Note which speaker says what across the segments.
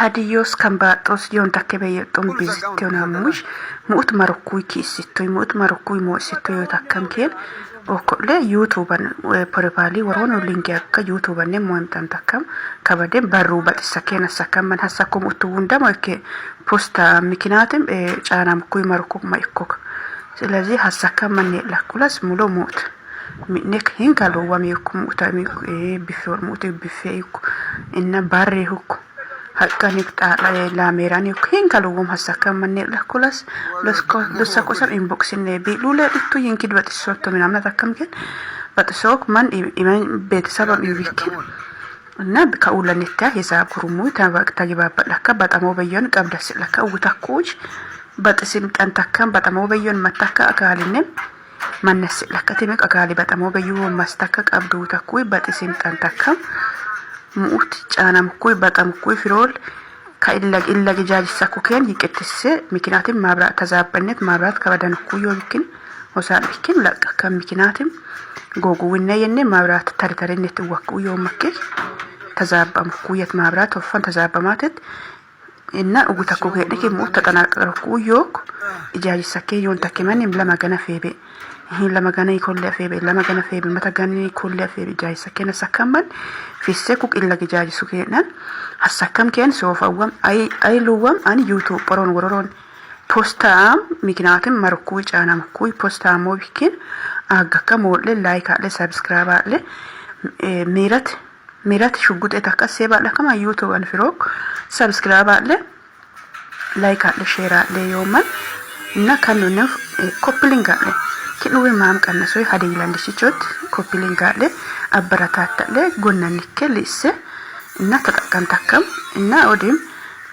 Speaker 1: ሀዲዮስ ከምባጦስ ዮን ተከበየጡም ቢዝቴውና ሙሽ ሙት ማርኩይ ኪስቶይ ሙት ማርኩይ ሞስቶይ ተከምከን ኦኮለ ዩቲዩብን ፕሮፋይሊ ወሮን ሊንክ ያከ ዩቲዩብን ሞንታን ተከም ከበደም በሩ በጥሰከና ሰከመን ሐሳኩም ኡቱውን ደሞከ ፖስታ ምክንያቱም ጫናም ኩይ ማርኩ ማይኮክ ስለዚህ ሐሳከመን ለኩላስ ሙሉ ሞት ሚነክ ሂንካሎ ወሚኩም ኡታሚ ቢፎር ሞት ቢፌይኩ እና ባሬሁኩ hakan ikta la merani kin kalugum hasaka manne la kulas los kosan inbox ne bi lule itu yinkid bat sotto minamna takam ken bat sok man iman bet sabam yuwikin እና ከኡለንታ ሂሳብ ኩሩሙ ታጅባባ ለካ በጣም ወበየን ቀብደስ ለካ ወታኩጅ በጥስም ጠንተከም በጣም ወበየን መተካ አካልንም ማነስ ለካ ተመቅ አካሊ በጣም ወበዩ ማስተካ ቀብዱ ተኩይ በጥስም ጠንተከም ሙት ጫናም ኩይ በጣም ኩይ ፍሮል ከኢላግ ጃጅ ሰኩከን ይቅጥስ ምክንያቱም ማብራት ተዛበነት ማብራት ከበደን ኩይ ይልክን ወሳል ይልክን ለካ ከምክንያቱም ጎጉውና የነ ማብራት ተርተረነት ወኩ የመከ ተዛባም ኩየት ማብራት ወፈን ተዛባማት እና ኡጉታኩ ሄድክ ሙት ተጠናቀረኩ ዮክ ጃጅ ሰከ ዮን ተከመን ለማገና ፌቤ ይሄን ለማገና ይኮለ ፌቤ ለማገና ፌቤ መተጋኒ ይኮለ ፌቤ ጃጅ ሰከነ ሰከመን ፊሰኩ ኢላግ ጃጅ ሱከና ሐሰከም ከን ሶፋውም አይሉውም አን ዩቲዩብ ፖሮን ወሮን ፖስታም ምክንያቱም ማርኩ ጫና ማርኩ ፖስታም ወብኪን አጋከም ወለ ላይክ አለ ሰብስክራይብ አለ ሚራት ሽጉጥ ተከሰ ባለከማ ዩቲዩብ አንፍሮክ ሰብስክራይብ አለ ላይክ አለ ሼር አለ yoman እና ካኑነ ኮፕሊንግ አለ kinuwe maam kannaso hadiland sichot ኮፕሊንግ አለ አበረታታ አለ ጎናንከ ልስ እና ተጠቀም ተከም እና ኦዲም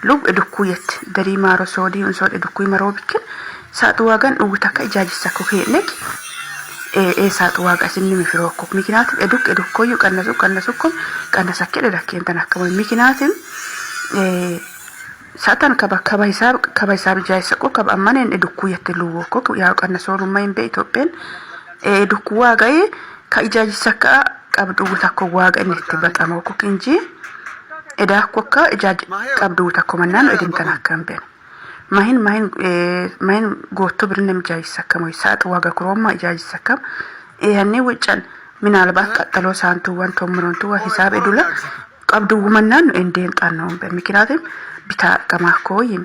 Speaker 1: ሉብ እድኩየት ደሪማሮ ሶዲ እንሶ እድኩይ ማሮብክን ሳጥ ዋጋን ኡታካ ጃጅሳኩ ሄነክ ሳጥ ዋጋ ሲኒም ፍሮኮ ምክንያት እድኩዩ ቀነሱኩም ቀነሳከለ ዳከን ተናከሙ ምክንያቱም ሳታን ከባይሳብ ጃይሰቆ ከባማነን እድኩየት ልወኮ ያው ቀነሶሩ ማይን በኢትዮጵያን እድኩ ዋጋዬ ከጃጅሳካ ቀብዱ ታኮ ዋጋ እንት በጣም ወኮ እንጂ እዳኮካ እጃጅ ቀብዱ ታኮ ማናን እድን ተናከምበን ማይን ጎቶ ብርንም ጃይሰከሙ ሳጥ ዋጋ ክሮማ ጃይሰከም ያኔ ወጫን ምናልባት ቀጠሎ ሳንቱ ወንቶ ምሮንቱ ሂሳብ እዱላ ቀብዱ ማናን እንዴን ጣናው በምክንያቱም ቢታ ከማኮይም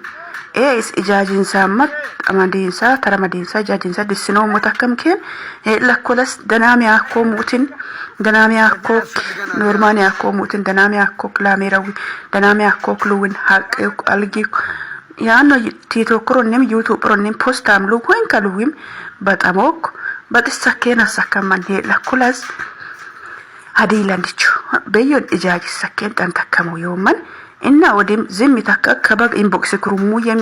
Speaker 1: ኤስ ኢጃጂንሳ ማት አማዲንሳ ተረማዲንሳ ጃጂንሳ ድስኖ ሞታከም ከን ለኮለስ ደናሚያ ኮሙትን ደናሚያ ኮክ ኖርማኒያ ኮሙትን ደናሚያ ኮክ ላሜራዊ ደናሚያ ኮክ ሉውን ሀቅ አልጊ ያኖ ቲቶክሮንም ዩቲዩብ ፕሮንም ፖስታም ሉውን ከሉዊም በጣሞክ በጥሰከና ሰከማን ለኮለስ አዲላንዲቹ በዮን ኢጃጂ ሰከን ተንተከሙ yoman እና ወዲም ዝም ይተከከበግ ኢንቦክስ ክሩሙ የም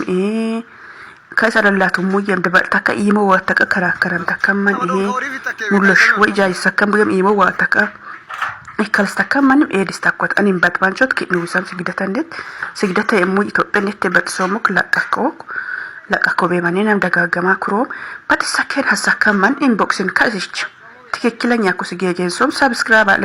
Speaker 1: ከሰረላቱ ሙየም ደበልተከ ኢሞ ወተከ ከራከረን ተከመን ይሄ ሙሉሽ ወጃይ ሰከም በየም ኢሞ ወተከ ይከልስተከመን ኤዲስታኮት አኒም ባትባንቾት ከኑሰም ሲግደተ የሙ ኢትዮጵያነት በተሶሙክ ለቀቆ በማንንም ደጋገማ ክሮ በተሰከን ሐሰከመን ኢንቦክስን ከዚች ትክክለኛ ኩስጌጀንሶም ሰብስክራይብ አለ